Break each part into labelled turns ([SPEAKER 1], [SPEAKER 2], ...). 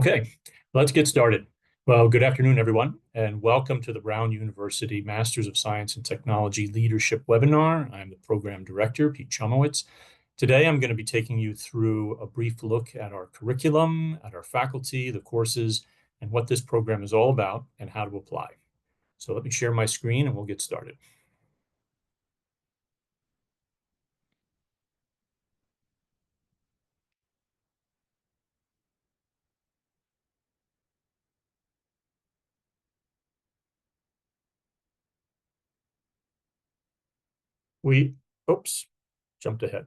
[SPEAKER 1] Okay, let's get started. Well, good afternoon, everyone, and welcome to the Brown University Masters of Science and Technology Leadership webinar. I'm the Program Director, Pete Chomowicz. Today, I'm going to be taking you through a brief look at our curriculum, at our faculty, the courses, and what this program is all about and how to apply. So let me share my screen and we'll get started. Oops, jumped ahead.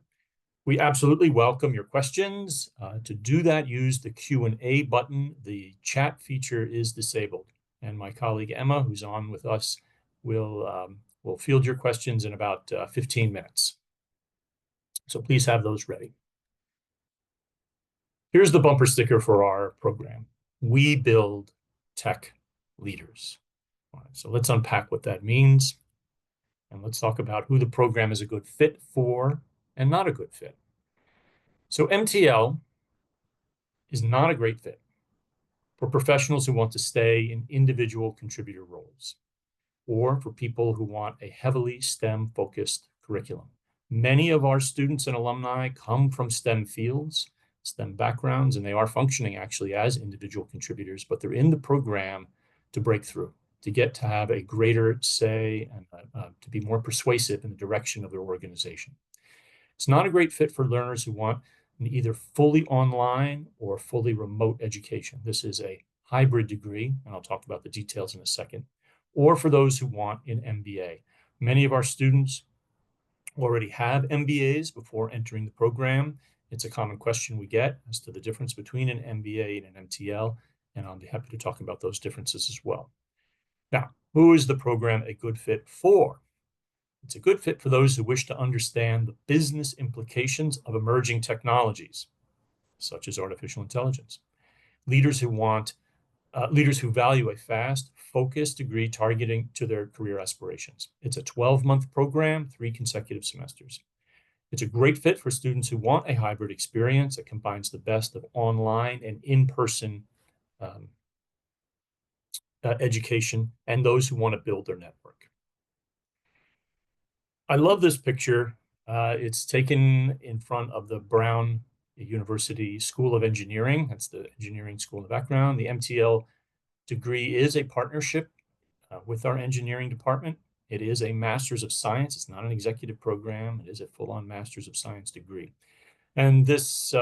[SPEAKER 1] We absolutely welcome your questions. To do that, use the Q&A button. The chat feature is disabled. And my colleague Emma, who's on with us, will field your questions in about 15 minutes. So please have those ready. Here's the bumper sticker for our program. We build tech leaders. All right, so let's unpack what that means. And let's talk about who the program is a good fit for and not a good fit. So MTL is not a great fit for professionals who want to stay in individual contributor roles, or for people who want a heavily STEM-focused curriculum. Many of our students and alumni come from STEM fields, STEM backgrounds, and they are functioning actually as individual contributors, but they're in the program to break through, to get to have a greater say and to be more persuasive in the direction of their organization. It's not a great fit for learners who want an either fully online or fully remote education. This is a hybrid degree, and I'll talk about the details in a second, or for those who want an MBA. Many of our students already have MBAs before entering the program. It's a common question we get as to the difference between an MBA and an MTL, and I'll be happy to talk about those differences as well. Now, who is the program a good fit for? It's a good fit for those who wish to understand the business implications of emerging technologies, such as artificial intelligence. Leaders who value a fast, focused degree targeting to their career aspirations. It's a 12-month program, 3 consecutive semesters. It's a great fit for students who want a hybrid experience that combines the best of online and in-person education, and those who want to build their network. I love this picture. It's taken in front of the Brown University School of Engineering. That's the engineering school in the background. The MTL degree is a partnership with our engineering department. It is a Master's of Science. It's not an executive program. It is a full-on Master's of Science degree. And this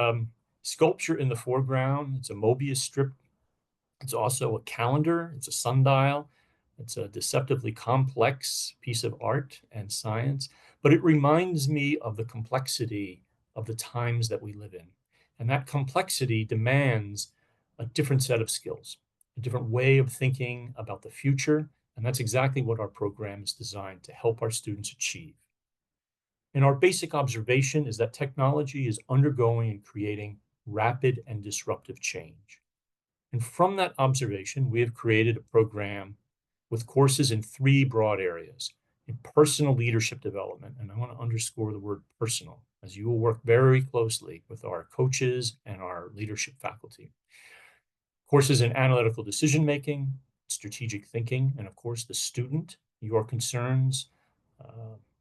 [SPEAKER 1] sculpture in the foreground, it's a Mobius strip. It's also a calendar. It's a sundial. It's a deceptively complex piece of art and science, but it reminds me of the complexity of the times that we live in. And that complexity demands a different set of skills, a different way of thinking about the future. And that's exactly what our program is designed to help our students achieve. And our basic observation is that technology is undergoing and creating rapid and disruptive change. And from that observation, we have created a program with courses in 3 broad areas: in personal leadership development, and I want to underscore the word personal, as you will work very closely with our coaches and our leadership faculty. Courses in analytical decision-making, strategic thinking, and of course, the student, your concerns,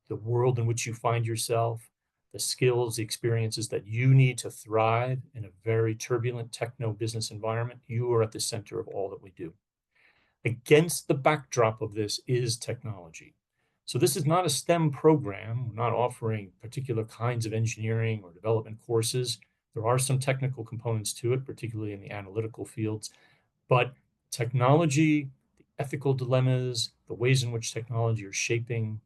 [SPEAKER 1] the world in which you find yourself, the skills, the experiences that you need to thrive in a very turbulent techno-business environment. You are at the center of all that we do. Against the backdrop of this is technology. So this is not a STEM program. We're not offering particular kinds of engineering or development courses. There are some technical components to it, particularly in the analytical fields, but technology, the ethical dilemmas, the ways in which technology are shaping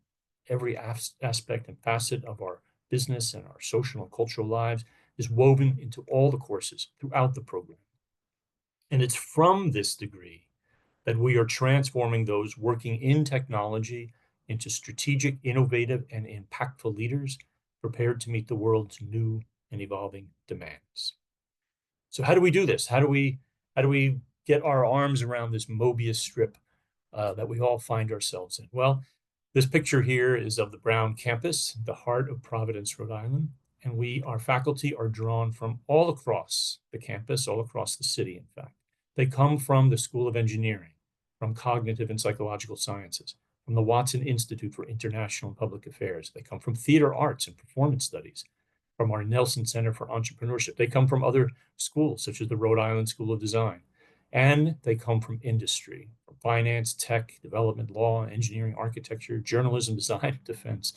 [SPEAKER 1] every aspect and facet of our business and our social and cultural lives is woven into all the courses throughout the program. And it's from this degree that we are transforming those working in technology into strategic, innovative, and impactful leaders prepared to meet the world's new and evolving demands. So how do we do this? How do we get our arms around this Mobius strip that we all find ourselves in? Well, this picture here is of the Brown campus, the heart of Providence, Rhode Island. And our faculty are drawn from all across the campus, all across the city, in fact. They come from the School of Engineering, from Cognitive and Psychological Sciences, from the Watson Institute for International and Public Affairs. They come from theater arts and performance studies, from our Nelson Center for Entrepreneurship. They come from other schools, such as the Rhode Island School of Design. And they come from industry, from finance, tech, development, law, engineering, architecture, journalism, design, defense.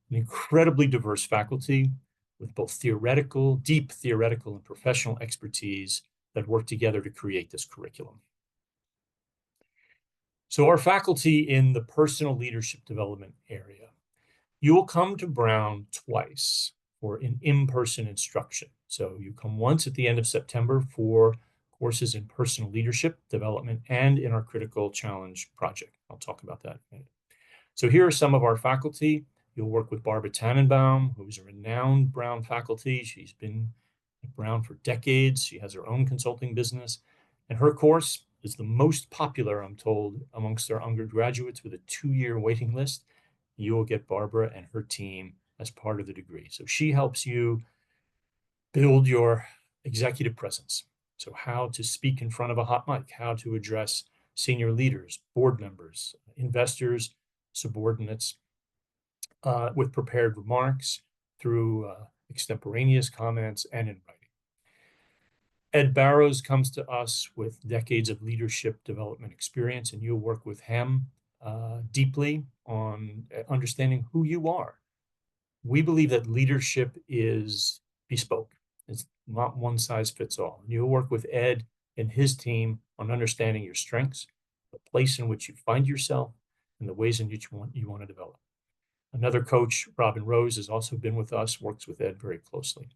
[SPEAKER 1] An incredibly diverse faculty with both deep theoretical and professional expertise that work together to create this curriculum. So our faculty in the personal leadership development area, you will come to Brown twice for an in-person instruction. So you come once at the end of September for courses in personal leadership development and in our critical challenge project. I'll talk about that in a minute. So here are some of our faculty. You'll work with Barbara Tannenbaum, who's a renowned Brown faculty. She's been at Brown for decades. She has her own consulting business. And her course is the most popular, I'm told, amongst our undergraduates with a 2-year waiting list. You will get Barbara and her team as part of the degree. So she helps you build your executive presence. So how to speak in front of a hot mic, how to address senior leaders, board members, investors, subordinates, with prepared remarks through extemporaneous comments and in writing. Ed Barrows comes to us with decades of leadership development experience, and you'll work with him deeply on understanding who you are. We believe that leadership is bespoke. It's not one size fits all. And you'll work with Ed and his team on understanding your strengths, the place in which you find yourself, and the ways in which you want to develop. Another coach, Robin Rose, has also been with us, works with Ed very closely.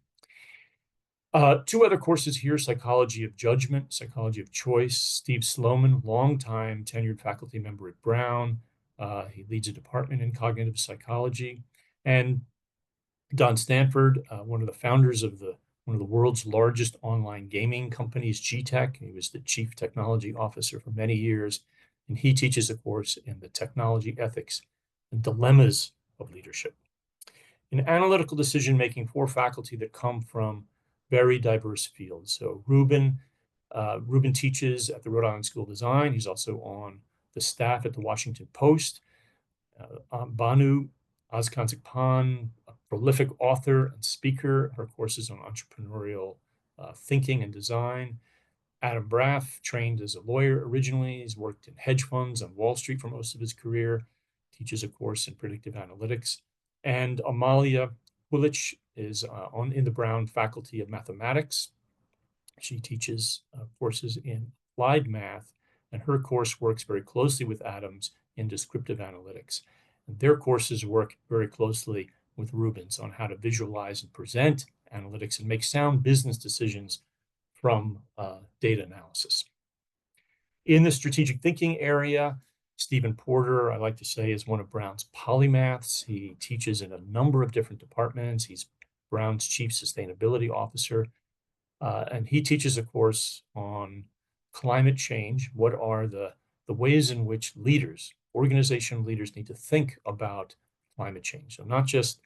[SPEAKER 1] 2 other courses here, Psychology of Judgment, Psychology of Choice. Steve Sloman, longtime tenured faculty member at Brown. He leads a department in cognitive psychology. And Don Stanford, one of the founders of one of the world's largest online gaming companies, G-Tech. He was the chief technology officer for many years. And he teaches a course in the technology ethics and dilemmas of leadership. In analytical decision-making for faculty that come from very diverse fields. So Ruben teaches at the Rhode Island School of Design. He's also on the staff at the Washington Post. Banu Azkansikpan, a prolific author and speaker. Her courses on entrepreneurial thinking and design. Adam Braff, trained as a lawyer originally. He's worked in hedge funds on Wall Street for most of his career. Teaches a course in predictive analytics. And Amalia Hulich is in the Brown Faculty of Mathematics. She teaches courses in applied math, and her course works very closely with Adam's in descriptive analytics. And their courses work very closely with Ruben's on how to visualize and present analytics and make sound business decisions from data analysis. In the strategic thinking area, Stephen Porter, I like to say, is one of Brown's polymaths. He teaches in a number of different departments. He's Brown's chief sustainability officer. And he teaches a course on climate change. What are the ways in which leaders, organizational leaders, need to think about climate change? So not just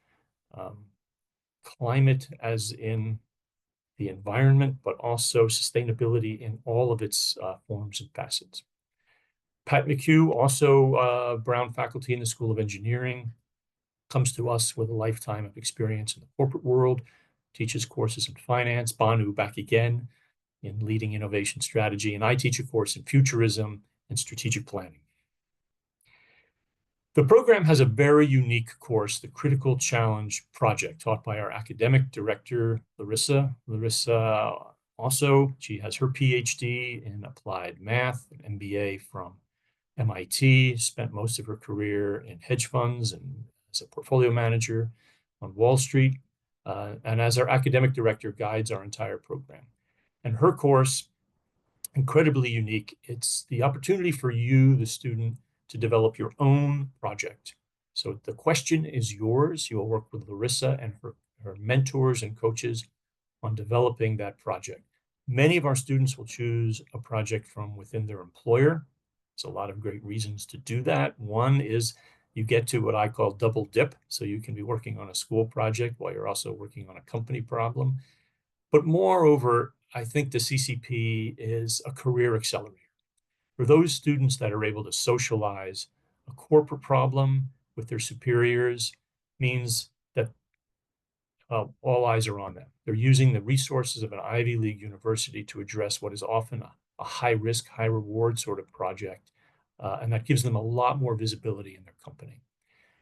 [SPEAKER 1] climate as in the environment, but also sustainability in all of its forms and facets. Pat McHugh, also Brown faculty in the School of Engineering, comes to us with a lifetime of experience in the corporate world, teaches courses in finance. Banu back again in leading innovation strategy. And I teach a course in futurism and strategic planning. The program has a very unique course, the Critical Challenge Project, taught by our academic director, Larissa. Larissa also, she has her PhD in applied math, an MBA from MIT, spent most of her career in hedge funds and as a portfolio manager on Wall Street, and as our academic director guides our entire program. And her course, incredibly unique. It's the opportunity for you, the student, to develop your own project. So the question is yours. You'll work with Larissa and her mentors and coaches on developing that project. Many of our students will choose a project from within their employer. There's a lot of great reasons to do that. One is you get to what I call double dip. So you can be working on a school project while you're also working on a company problem. But moreover, I think the CCP is a career accelerator. For those students that are able to socialize a corporate problem with their superiors means that all eyes are on them. They're using the resources of an Ivy League university to address what is often a high risk, high reward sort of project. And that gives them a lot more visibility in their company.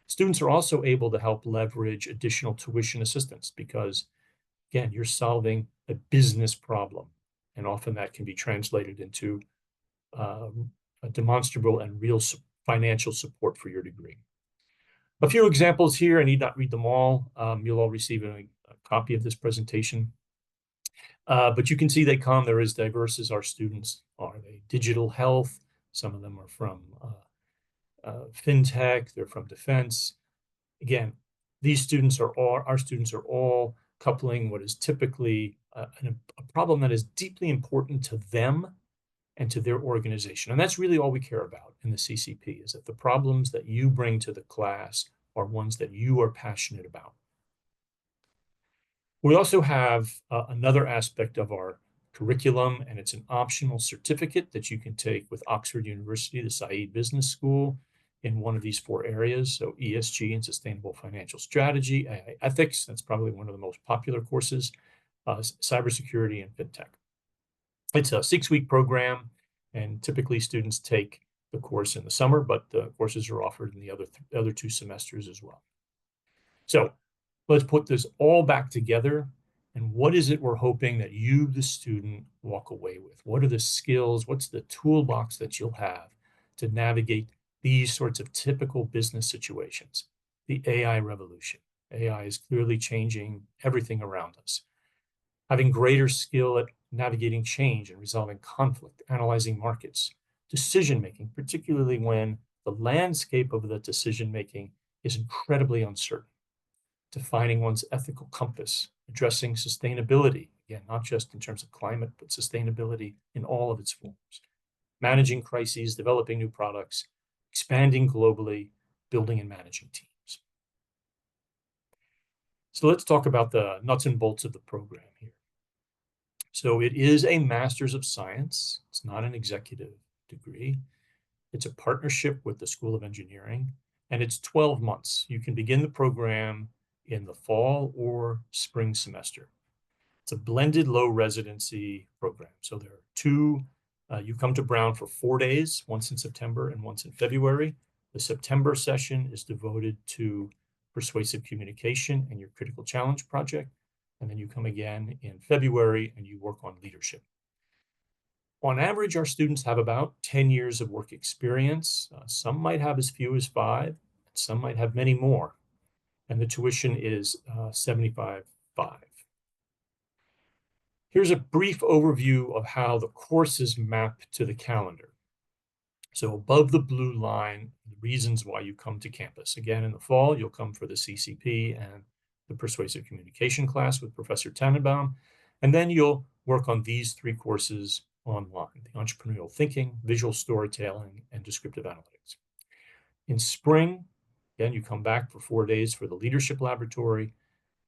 [SPEAKER 1] Students are also able to help leverage additional tuition assistance because, again, you're solving a business problem. And often that can be translated into a demonstrable and real financial support for your degree. A few examples here. I need not read them all. You'll all receive a copy of this presentation. But you can see they come. They're as diverse as our students are. They digital health. Some of them are from fintech. They're from defense. Again, these students are all, our students are all coupling what is typically a problem that is deeply important to them and to their organization. And that's really all we care about in the CCP, is that the problems that you bring to the class are ones that you are passionate about. We also have another aspect of our curriculum, and it's an optional certificate that you can take with Oxford University, the Said Business School, in one of these 4 areas. So ESG and sustainable financial strategy, AI ethics, that's probably one of the most popular courses, cybersecurity and fintech. It's a 6-week program, and typically students take the course in the summer, but the courses are offered in the other 2 semesters as well. So let's put this all back together. And what is it we're hoping that you, the student, walk away with? What are the skills? What's the toolbox that you'll have to navigate these sorts of typical business situations? The AI revolution. AI is clearly changing everything around us. Having greater skill at navigating change and resolving conflict, analyzing markets, decision-making, particularly when the landscape of the decision-making is incredibly uncertain. Defining one's ethical compass, addressing sustainability, again, not just in terms of climate, but sustainability in all of its forms. Managing crises, developing new products, expanding globally, building and managing teams. So let's talk about the nuts and bolts of the program here. So it is a Master's of Science. It's not an executive degree. It's a partnership with the School of Engineering, and it's 12 months. You can begin the program in the fall or spring semester. It's a blended low residency program. So there are 2, you come to Brown for 4 days, once in September and once in February. The September session is devoted to persuasive communication and your critical challenge project. And then you come again in February and you work on leadership. On average, our students have about 10 years of work experience. Some might have as few as 5, and some might have many more. And the tuition is $75.5. Here's a brief overview of how the courses map to the calendar. So above the blue line, the reasons why you come to campus. Again, in the fall, you'll come for the CCP and the persuasive communication class with Professor Tannenbaum. And then you'll work on these 3 courses online: the entrepreneurial thinking, visual storytelling, and descriptive analytics. In spring, again, you come back for 4 days for the leadership laboratory,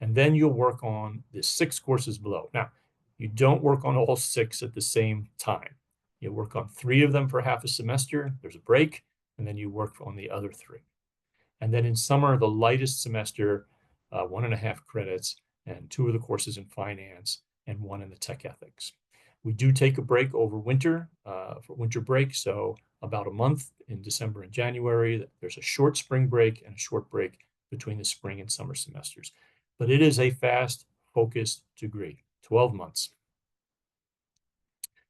[SPEAKER 1] and then you'll work on the 6 courses below. Now, you don't work on all 6 at the same time. You work on 3 of them for half a semester, there's a break, and then you work on the other 3. And then in summer, the lightest semester, 1.5 credits, and 2 of the courses in finance, and 1 in the tech ethics. We do take a break over winter, for winter break, so about a month in December and January. There's a short spring break and a short break between the spring and summer semesters. But it is a fast, focused degree, 12 months.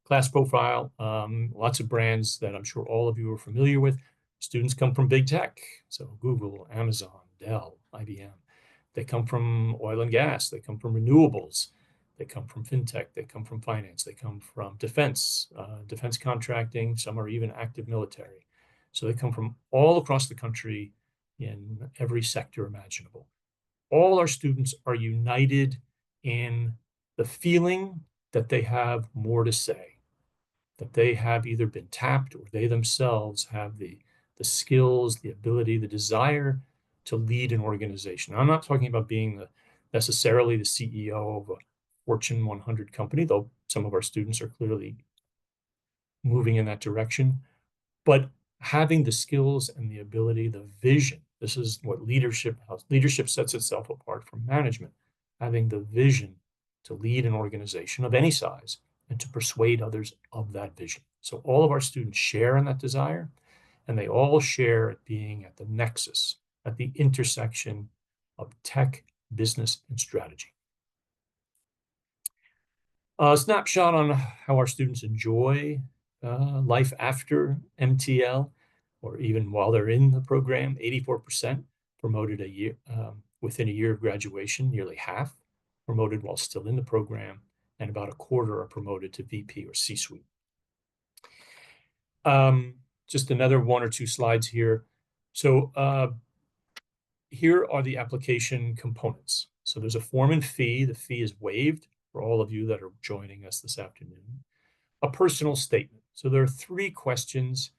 [SPEAKER 1] Class profile, lots of brands that I'm sure all of you are familiar with. Students come from big tech, so Google, Amazon, Dell, IBM. They come from oil and gas. They come from renewables. They come from fintech. They come from finance. They come from defense, defense contracting. Some are even active military. So they come from all across the country in every sector imaginable. All our students are united in the feeling that they have more to say, that they have either been tapped or they themselves have the skills, the ability, the desire to lead an organization. I'm not talking about being necessarily the CEO of a Fortune 100 company, though some of our students are clearly moving in that direction. But having the skills and the ability, the vision, this is what leadership sets itself apart from management, having the vision to lead an organization of any size and to persuade others of that vision. So all of our students share in that desire, and they all share at being at the nexus, at the intersection of tech, business, and strategy. A snapshot on how our students enjoy life after MTL, or even while they're in the program. 84% promoted within a year of graduation, nearly half promoted while still in the program, and about a quarter are promoted to VP or C-suite. Just another one or two slides here. So here are the application components. So there's a form and fee. The fee is waived for all of you that are joining us this afternoon. A personal statement. So there are 3 questions,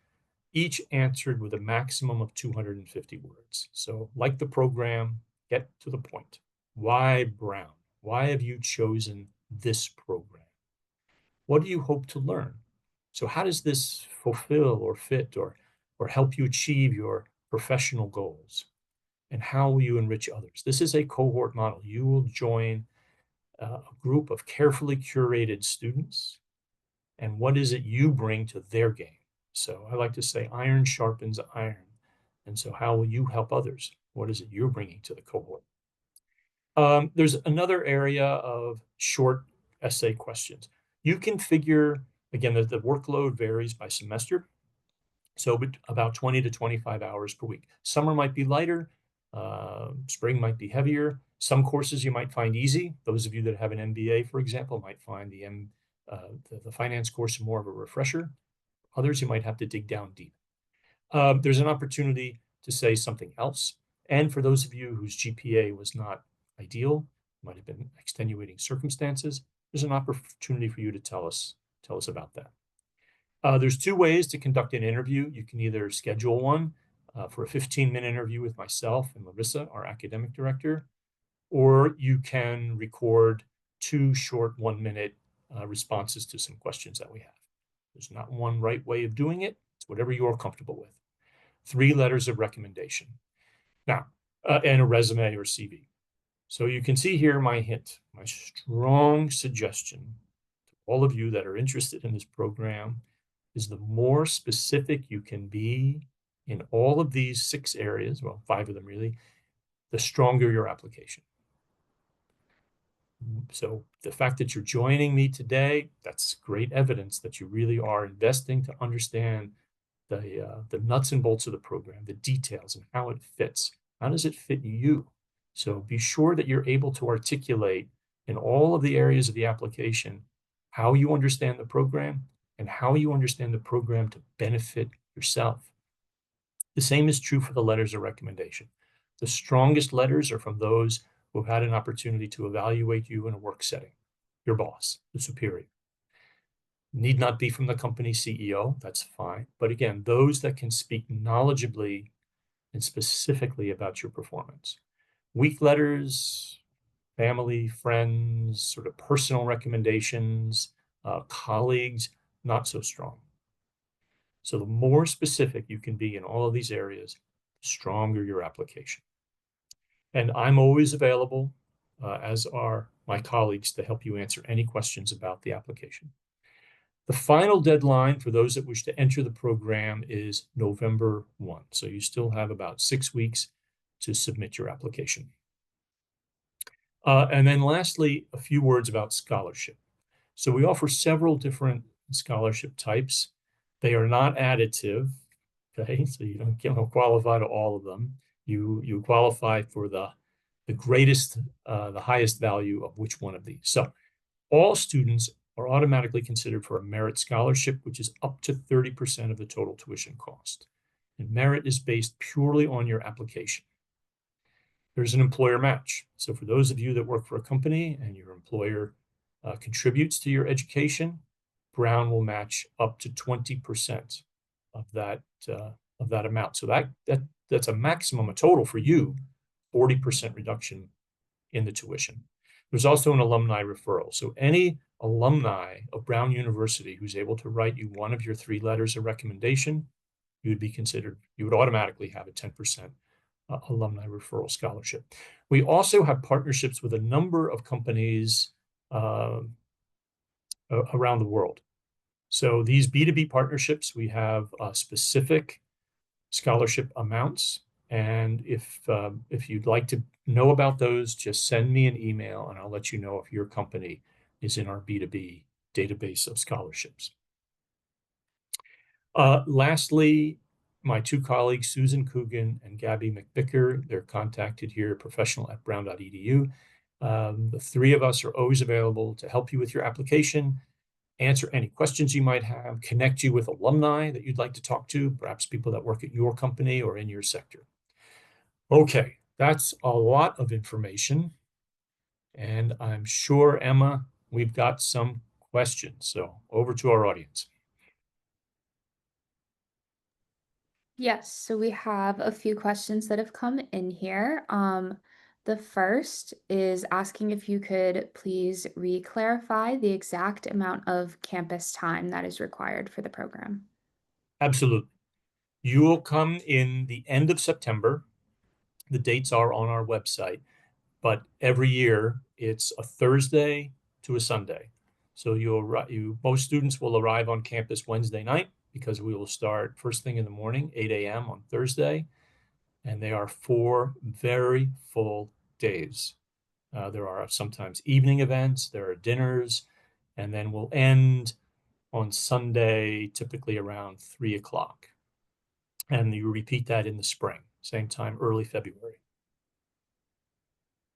[SPEAKER 1] each answered with a maximum of 250 words. So like the program, get to the point. Why Brown? Why have you chosen this program? What do you hope to learn? So how does this fulfill or fit or help you achieve your professional goals? And how will you enrich others? This is a cohort model. You will join a group of carefully curated students. And what is it you bring to their game? So I like to say iron sharpens iron. And so how will you help others? What is it you're bringing to the cohort? There's another area of short essay questions. You can figure, again, that the workload varies by semester. So about 20 to 25 hours per week. Summer might be lighter. Spring might be heavier. Some courses you might find easy. Those of you that have an MBA, for example, might find the finance course more of a refresher. Others, you might have to dig down deep. There's an opportunity to say something else. And for those of you whose GPA was not ideal, might have been extenuating circumstances, there's an opportunity for you to tell us about that. There's 2 ways to conduct an interview. You can either schedule one for a 15-minute interview with myself and Larissa, our academic director, or you can record 2 short 1-minute responses to some questions that we have. There's not one right way of doing it. It's whatever you're comfortable with. 3 letters of recommendation. Now, and a resume or CV. So you can see here my hint, my strong suggestion to all of you that are interested in this program is the more specific you can be in all of these 6 areas, well, 5 of them really, the stronger your application. So the fact that you're joining me today, that's great evidence that you really are investing to understand the nuts and bolts of the program, the details and how it fits. How does it fit you? So be sure that you're able to articulate in all of the areas of the application how you understand the program and how you understand the program to benefit yourself. The same is true for the letters of recommendation. The strongest letters are from those who have had an opportunity to evaluate you in a work setting, your boss, the superior. Need not be from the company CEO, that's fine. But again, those that can speak knowledgeably and specifically about your performance. Weak letters, family, friends, sort of personal recommendations, colleagues, not so strong. So the more specific you can be in all of these areas, the stronger your application. And I'm always available, as are my colleagues, to help you answer any questions about the application. The final deadline for those that wish to enter the program is November 1. So you still have about 6 weeks to submit your application. And then lastly, a few words about scholarship. So we offer several different scholarship types. They are not additive, okay? So you don't qualify to all of them. You qualify for the greatest, the highest value of which one of these. So all students are automatically considered for a merit scholarship, which is up to 30% of the total tuition cost. And merit is based purely on your application. There's an employer match. So for those of you that work for a company and your employer contributes to your education, Brown will match up to 20% of that amount. So that's a maximum, a total for you, 40% reduction in the tuition. There's also an alumni referral. So any alumni of Brown University who's able to write you one of your 3 letters of recommendation, you would automatically have a 10% alumni referral scholarship. We also have partnerships with a number of companies around the world. So these B2B partnerships, we have specific scholarship amounts. And if you'd like to know about those, just send me an email and I'll let you know if your company is in our B2B database of scholarships. Lastly, my 2 colleagues, Susan Coogan and Gabby McBicker, they're contacted here, professional@brown.edu. The 3 of us are always available to help you with your application, answer any questions you might have, connect you with alumni that you'd like to talk to, perhaps people that work at your company or in your sector. Okay, that's a lot of information. And I'm sure, Emma, we've got some questions. So over to our audience.
[SPEAKER 2] Yes, so we have a few questions that have come in here. The first is asking if you could please re-clarify the exact amount of campus time that is required for the program.
[SPEAKER 1] Absolutely. You will come in the end of September. The dates are on our website, but every year it's a Thursday to a Sunday. So most students will arrive on campus Wednesday night because we will start first thing in the morning, 8 a.m. on Thursday, and they are 4 very full days. There are sometimes evening events, there are dinners, and then we'll end on Sunday, typically around 3 o'clock. And you repeat that in the spring, same time, early February.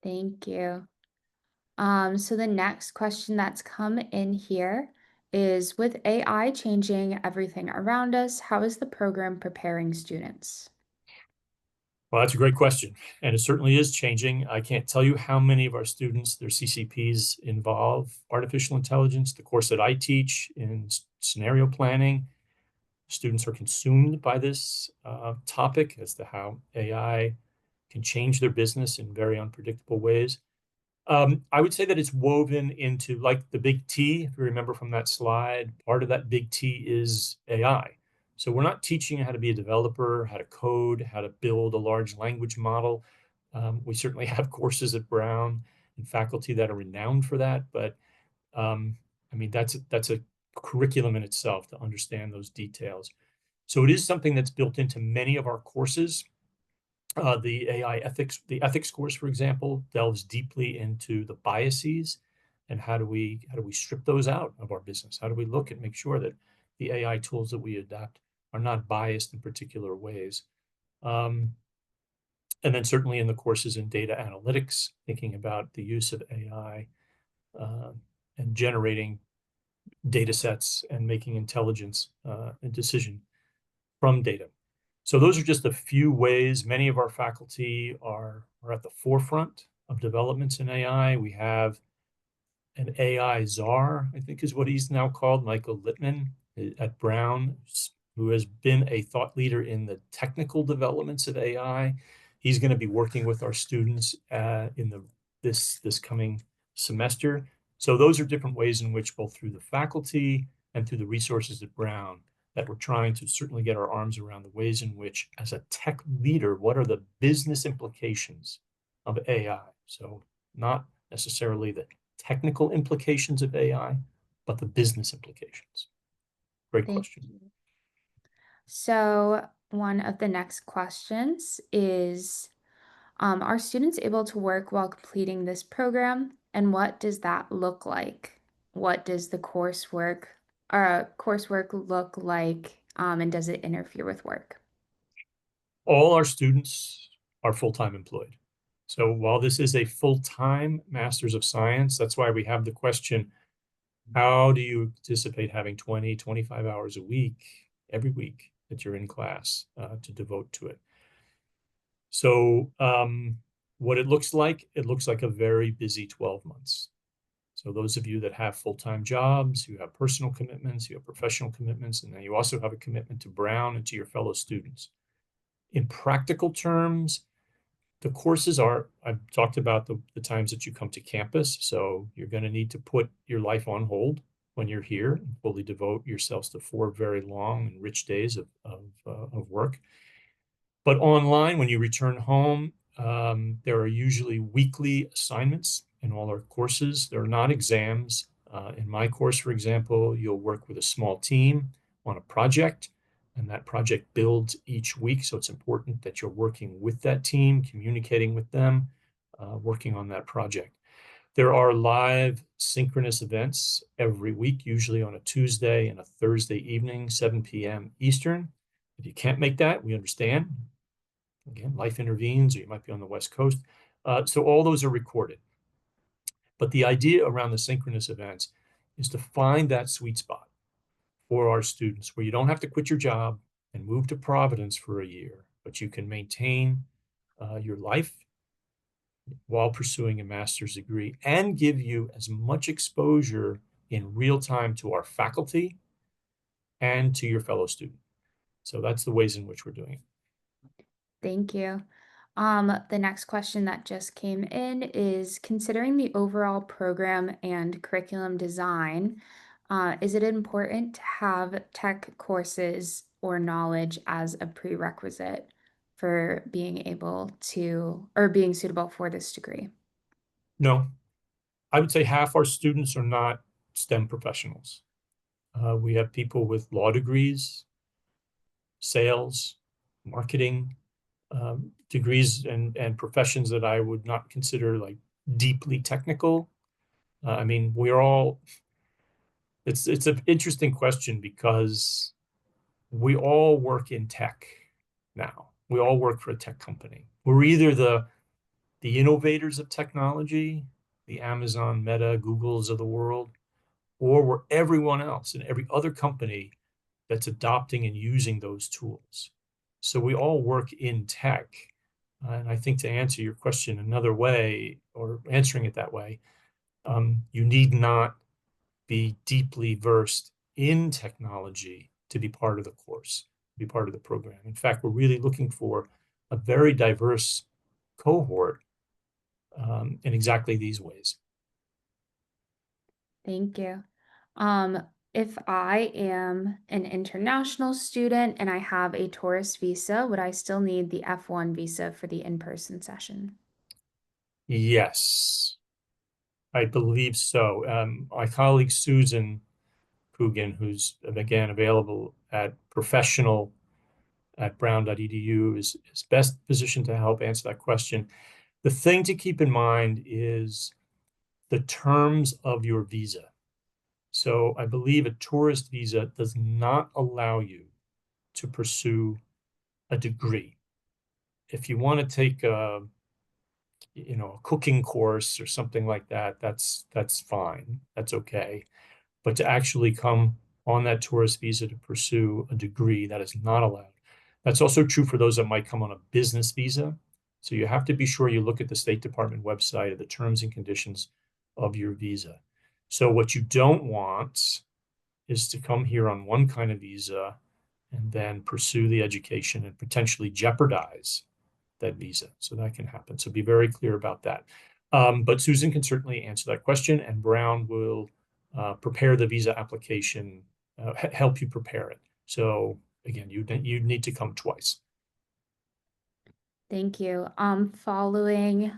[SPEAKER 2] Thank you. So the next question that's come in here is, with AI changing everything around us, how is the program preparing students?
[SPEAKER 1] Well, that's a great question. And it certainly is changing. I can't tell you how many of our students, their CCPs involve artificial intelligence. The course that I teach in scenario planning, students are consumed by this topic as to how AI can change their business in very unpredictable ways. I would say that it's woven into, like the big T, if you remember from that slide, part of that big T is AI. So we're not teaching how to be a developer, how to code, how to build a large language model. We certainly have courses at Brown and faculty that are renowned for that, but I mean, that's a curriculum in itself to understand those details. So it is something that's built into many of our courses. The ethics course, for example, delves deeply into the biases and how do we strip those out of our business? How do we look and make sure that the AI tools that we adapt are not biased in particular ways? And then certainly in the courses in data analytics, thinking about the use of AI and generating data sets and making intelligence and decision from data. So those are just a few ways. Many of our faculty are at the forefront of developments in AI. We have an AI czar, I think is what he's now called, Michael Littman at Brown, who has been a thought leader in the technical developments of AI. He's going to be working with our students in this coming semester. So those are different ways in which, both through the faculty and through the resources at Brown, that we're trying to certainly get our arms around the ways in which, as a tech leader, what are the business implications of AI? So not necessarily the technical implications of AI, but the business implications. Great
[SPEAKER 2] Thank
[SPEAKER 1] question.
[SPEAKER 2] you. So one of the next questions is, are students able to work while completing this program? And what does that look like? What does the coursework look like? And does it interfere with work?
[SPEAKER 1] All our students are full-time employed. So while this is a full-time Master's of Science, that's why we have the question, how do you anticipate having 20, 25 hours a week, every week that you're in class to devote to it? So what it looks like a very busy 12 months. So those of you that have full-time jobs, you have personal commitments, you have professional commitments, and then you also have a commitment to Brown and to your fellow students. In practical terms, The courses are, I've talked about the times that you come to campus. So you're going to need to put your life on hold when you're here and fully devote yourselves to 4 very long and rich days of work. But online, when you return home, there are usually weekly assignments in all our courses. They're not exams. In my course, for example, you'll work with a small team on a project, and that project builds each week. So it's important that you're working with that team, communicating with them, working on that project. There are live synchronous events every week, usually on a Tuesday and a Thursday evening, 7 p.m. Eastern. If you can't make that, we understand. Again, life intervenes, or you might be on the West Coast. So all those are recorded. But the idea around the synchronous events is to find that sweet spot for our students where you don't have to quit your job and move to Providence for a year, but you can maintain your life while pursuing a master's degree and give you as much exposure in real time to our faculty and to your fellow student. So that's the ways in which we're doing it.
[SPEAKER 2] Thank you. The next question that just came in is considering the overall program and curriculum design, is it important to have tech courses or knowledge as a prerequisite for being able to or being suitable for this degree?
[SPEAKER 1] No, I would say half our students are not STEM professionals. We have people with law degrees, sales, marketing degrees, and professions that I would not consider like deeply technical. I mean, we're all. It's an interesting question because we all work in tech now. We all work for a tech company. We're either the innovators of technology, the Amazon, Meta, Googles of the world, or we're everyone else and every other company that's adopting and using those tools. So we all work in tech. And I think to answer your question another way, or answering it that way, you need not be deeply versed in technology to be part of the course, be part of the program. In fact, we're really looking for a very diverse cohort in exactly these ways.
[SPEAKER 2] Thank you. If I am an international student and I have a tourist visa, would I still need the F1 visa for the in-person session?
[SPEAKER 1] Yes, I believe so. My colleague Susan Coogan, who's again available at professional at brown.edu, is best positioned to help answer that question. The thing to keep in mind is the terms of your visa. So I believe a tourist visa does not allow you to pursue a degree. If you want to take a cooking course or something like that, that's fine. That's okay. But to actually come on that tourist visa to pursue a degree, that is not allowed. That's also true for those that might come on a business visa. So you have to be sure you look at the State Department website at the terms and conditions of your visa. So what you don't want is to come here on one kind of visa and then pursue the education and potentially jeopardize that visa. So that can happen. So be very clear about that. But Susan can certainly answer that question, and Brown will prepare the visa application, help you prepare it. So again, you need to come twice.
[SPEAKER 2] Thank you. Following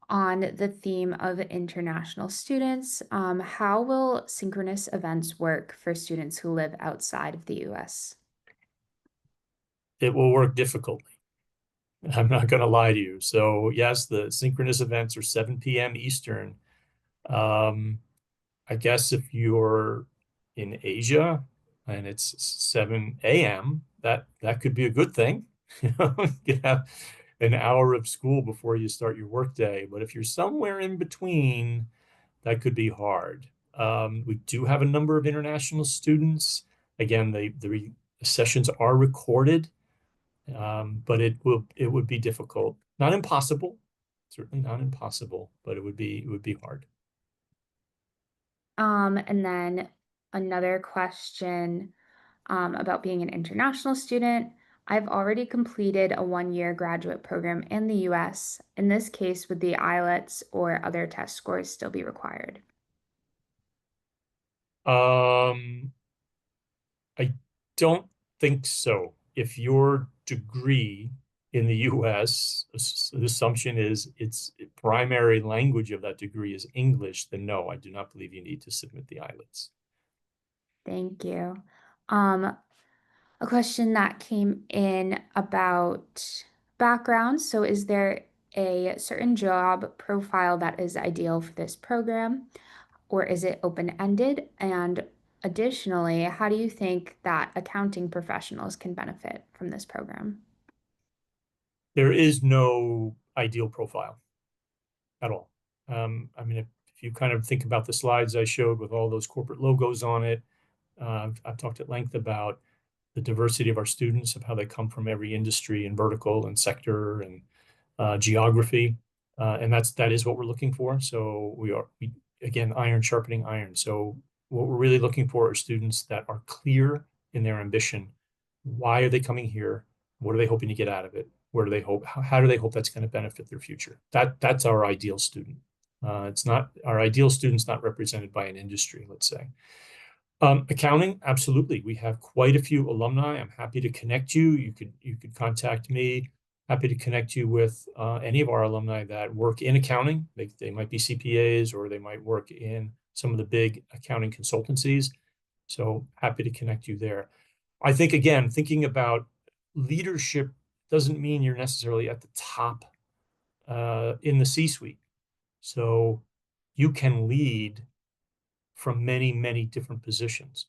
[SPEAKER 2] on the theme of international students, how will synchronous events work for students who live outside of the US?
[SPEAKER 1] It will work difficultly. I'm not going to lie to you. So yes, the synchronous events are 7 p.m. Eastern. Um, I guess if you're in Asia and it's 7 a.m., that could be a good thing. You could have an hour of school before you start your workday. But if you're somewhere in between, that could be hard. We do have a number of international students. Again, the sessions are recorded, but it would be difficult. Not impossible, certainly not impossible, but it would be hard.
[SPEAKER 2] And then another question about being an international student. I've already completed a 1-year graduate program in the US. In this case, would the IELTS or other test scores still be required?
[SPEAKER 1] Um, I don't think so. If your degree in the US, the assumption is its primary language of that degree is English, then no, I do not believe you need to submit the IELTS.
[SPEAKER 2] Thank you. Um, a question that came in about background. So, is there a certain job profile that is ideal for this program, or is it open-ended? And additionally, how do you think that accounting professionals can benefit from this program?
[SPEAKER 1] There is no ideal profile at all. I mean, if you kind of think about the slides I showed with all those corporate logos on it, I've talked at length about the diversity of our students, of how they come from every industry and vertical and sector and geography, and that is what we're looking for. So again, iron sharpening iron. So what we're really looking for are students that are clear in their ambition. Why are they coming here? What are they hoping to get out of it? Where do they hope? How do they hope that's going to benefit their future? That's our ideal student. It's not our ideal student's not represented by an industry, let's say. Accounting, absolutely. We have quite a few alumni. I'm happy to connect you. You could contact me. Happy to connect you with any of our alumni that work in accounting. They might be CPAs or they might work in some of the big accounting consultancies. So happy to connect you there. I think again, thinking about leadership doesn't mean you're necessarily at the top in the C-suite. So you can lead from many, many different positions.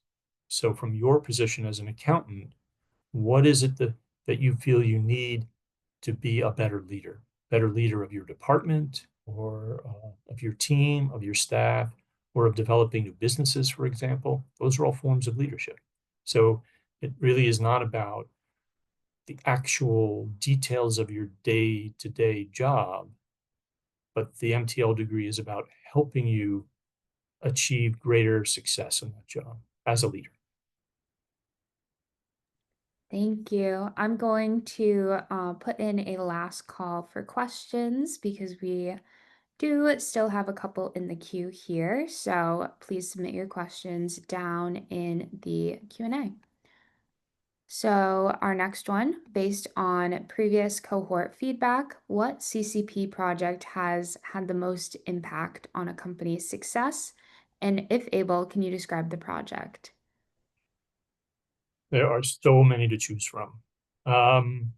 [SPEAKER 1] So from your position as an accountant, what is it that you feel you need to be a better leader of your department or of your team, of your staff, or of developing new businesses, for example? Those are all forms of leadership. So it really is not about the actual details of your day-to-day job, but the MTL degree is about helping you achieve greater success in that job as a leader.
[SPEAKER 2] Thank you. I'm going to put in a last call for questions because we do still have a couple in the queue here. So please submit your questions down in the Q&A. So our next one, based on previous cohort feedback, what CCP project has had the most impact on a company's success? And if able, can you describe the project?
[SPEAKER 1] There are so many to choose from. Um,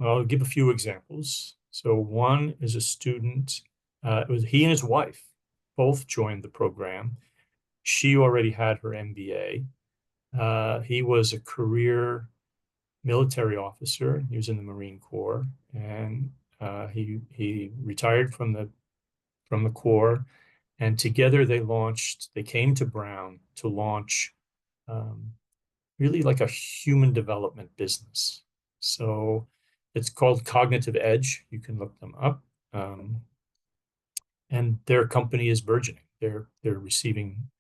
[SPEAKER 1] I'll give a few examples. So one is a student, it was he and his wife both joined the program. She already had her MBA. He was a career military officer. He was in the Marine Corps, and he retired from the Corps. And together they came to Brown to launch um, really like a human development business. So it's called Cognitive Edge. You can look them up. Um, and their company is burgeoning. They're receiving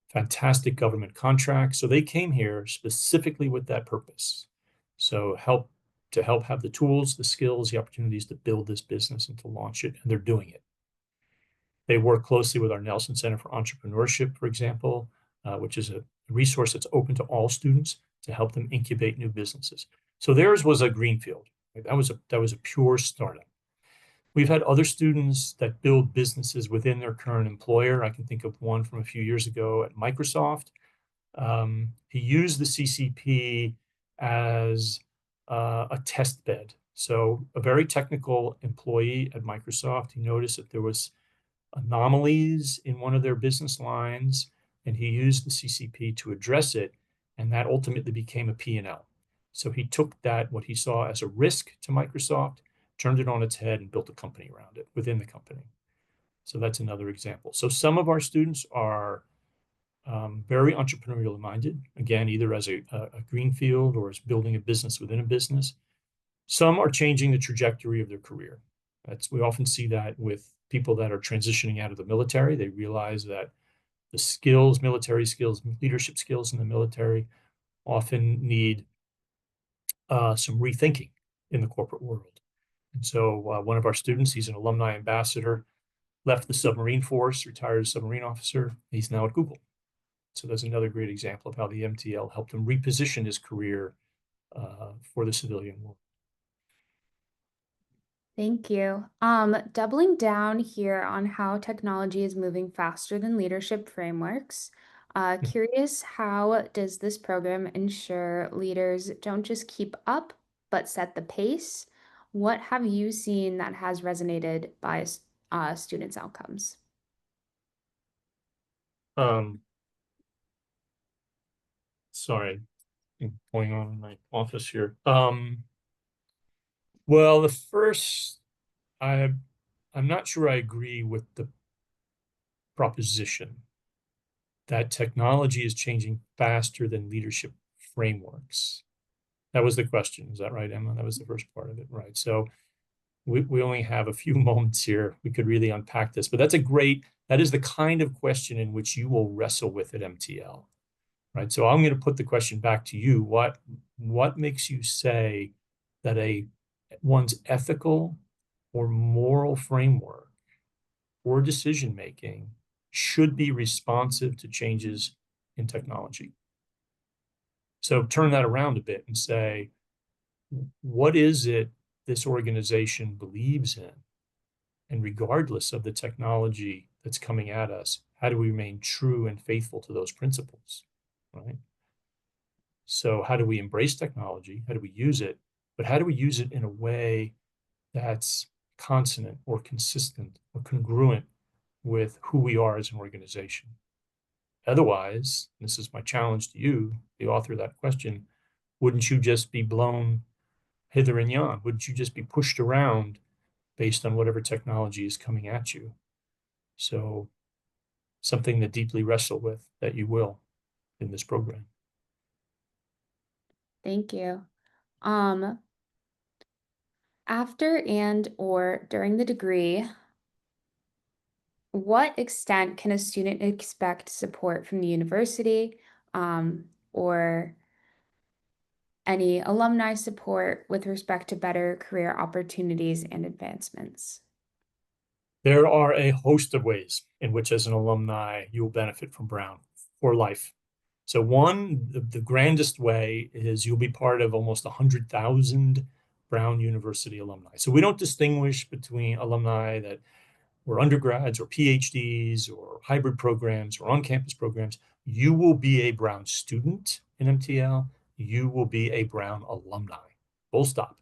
[SPEAKER 1] fantastic government contracts. So they came here specifically with that purpose. So help have the tools, the skills, the opportunities to build this business and to launch it. And they're doing it. They work closely with our Nelson Center for Entrepreneurship, for example, which is a resource that's open to all students to help them incubate new businesses. So theirs was a greenfield. Right? That was a pure startup. We've had other students that build businesses within their current employer. I can think of one from a few years ago at Microsoft. He used the CCP as a test bed. So a very technical employee at Microsoft, he noticed that there was anomalies in one of their business lines, and he used the CCP to address it, and that ultimately became a P&L. So he took what he saw as a risk to Microsoft, turned it on its head, and built a company around it within the company. So that's another example. So some of our students are very entrepreneurial minded, again, either as a greenfield or as building a business within a business. Some are changing the trajectory of their career. We often see that with people that are transitioning out of the military. They realize that the skills, military skills, leadership skills in the military often need some rethinking in the corporate world. And so one of our students, he's an alumni ambassador, left the submarine force, retired as submarine officer. He's now at Google. So that's another great example of how the MTL helped him reposition his career for the civilian world.
[SPEAKER 2] Thank you. Doubling down here on how technology is moving faster than leadership frameworks. Curious, how does this program ensure leaders don't just keep up, but set the pace? What have you seen that has resonated by students' outcomes?
[SPEAKER 1] Um, sorry, going on in my office here. Well, the first, I, I'm not sure I agree with the proposition that technology is changing faster than leadership frameworks. That was the question. Is that right, Emma? That was the first part of it, right? So we only have a few moments here. We could really unpack this, but that is the kind of question in which you will wrestle with at MTL, right? So I'm going to put the question back to you. What makes you say that one's ethical or moral framework or decision making should be responsive to changes in technology? So turn that around a bit and say, what is it this organization believes in? And regardless of the technology that's coming at us, how do we remain true and faithful to those principles, right? So how do we embrace technology? How do we use it? But how do we use it in a way that's consonant or consistent or congruent with who we are as an organization? Otherwise, this is my challenge to you, the author of that question, wouldn't you just be blown hither and yon? Wouldn't you just be pushed around based on whatever technology is coming at you? So something to deeply wrestle with, that you will in this program.
[SPEAKER 2] Thank you. Um, After and or during the degree, what extent can a student expect support from the university, or any alumni support with respect to better career opportunities and advancements?
[SPEAKER 1] There are a host of ways in which, as an alumni, you will benefit from Brown for life. So one, the grandest way is you'll be part of almost 100,000 Brown University alumni. So we don't distinguish between alumni that were undergrads or PhDs or hybrid programs or on-campus programs. You will be a Brown student in MTL. You will be a Brown alumni. Full stop.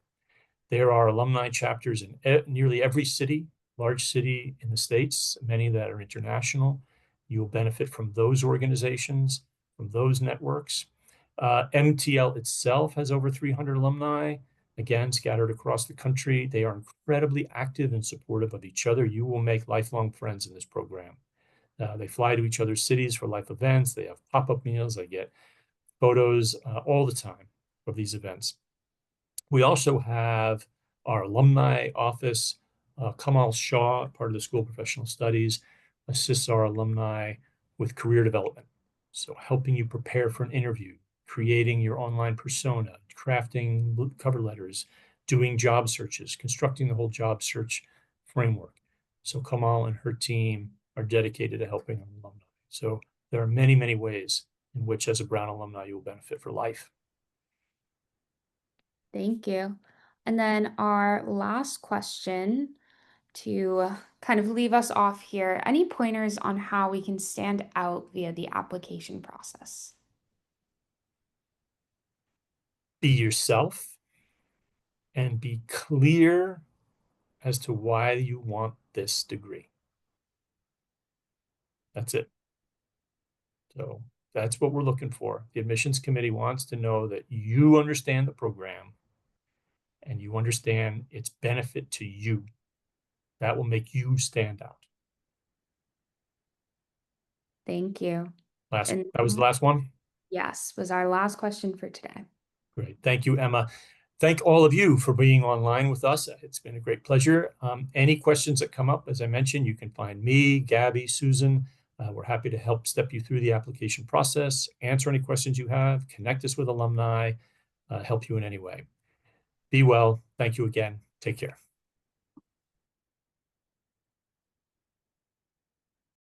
[SPEAKER 1] There are alumni chapters in nearly every city, large city in the States, many that are international. You'll benefit from those organizations, from those networks. MTL itself has over 300 alumni, again, scattered across the country. They are incredibly active and supportive of each other. You will make lifelong friends in this program. They fly to each other's cities for life events. They have pop-up meals. They get photos all the time of these events. We also have our alumni office. Kamal Shah, part of the School of Professional Studies, assists our alumni with career development. So helping you prepare for an interview, creating your online persona, crafting cover letters, doing job searches, constructing the whole job search framework. So Kamal and her team are dedicated to helping alumni. So there are many, many ways in which, as a Brown alumni, you will benefit for life.
[SPEAKER 2] Thank you. And then our last question to kind of leave us off here, any pointers on how we can stand out via the application process?
[SPEAKER 1] Be yourself and be clear as to why you want this degree. That's it. So that's what we're looking for. The admissions committee wants to know that you understand the program and you understand its benefit to you. That will make you stand out.
[SPEAKER 2] Thank you. And
[SPEAKER 1] That was the last one.
[SPEAKER 2] yes, was our last question for today.
[SPEAKER 1] Great. Thank you, Emma. Thank all of you for being online with us. It's been a great pleasure. Any questions that come up, as I mentioned, you can find me, Gabby, Susan. We're happy to help step you through the application process, answer any questions you have, connect us with alumni, help you in any way. Be well. Thank you again. Take care.